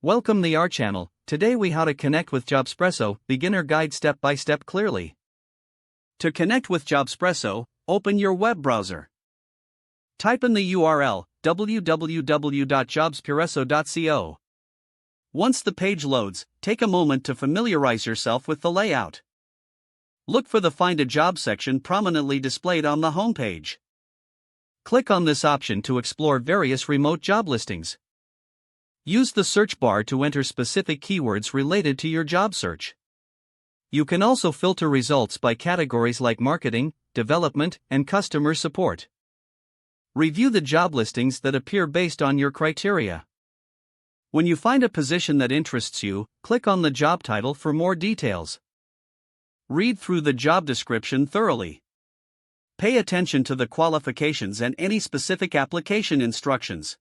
Welcome to our channel. Today we how to connect with Jobspresso, beginner guide step by step clearly. To connect with Jobspresso, open your web browser. Type in the URL www.jobspresso.co. Once the page loads, take a moment to familiarize yourself with the layout. Look for the Find a Job section prominently displayed on the homepage. Click on this option to explore various remote job listings. Use the search bar to enter specific keywords related to your job search. You can also filter results by categories like marketing, development, and customer support. Review the job listings that appear based on your criteria. When you find a position that interests you, click on the job title for more details. Read through the job description thoroughly. Pay attention to the qualifications and any specific application instructions.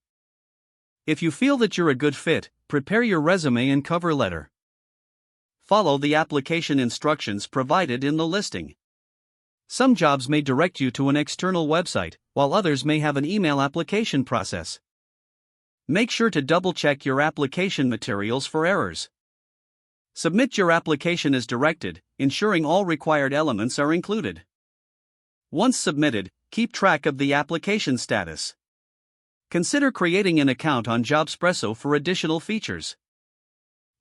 If you feel that you're a good fit, prepare your resume and cover letter. Follow the application instructions provided in the listing. Some jobs may direct you to an external website, while others may have an email application process. Make sure to double-check your application materials for errors. Submit your application as directed, ensuring all required elements are included. Once submitted, keep track of the application status. Consider creating an account on Jobspresso for additional features.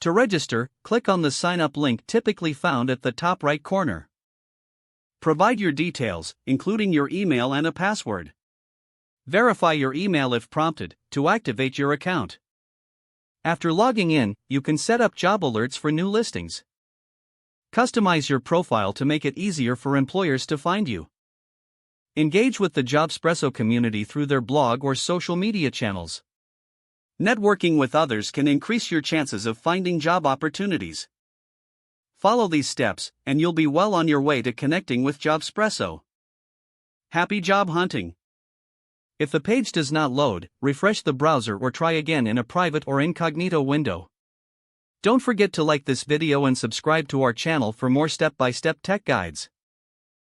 To register, click on the Sign Up link typically found at the top right corner. Provide your details, including your email and a password. Verify your email if prompted, to activate your account. After logging in, you can set up job alerts for new listings. Customize your profile to make it easier for employers to find you. Engage with the Jobspresso community through their blog or social media channels. Networking with others can increase your chances of finding job opportunities. Follow these steps, and you'll be well on your way to connecting with Jobspresso. Happy job hunting! If the page does not load, refresh the browser or try again in a private or incognito window. Don't forget to like this video and subscribe to our channel for more step-by-step tech guides.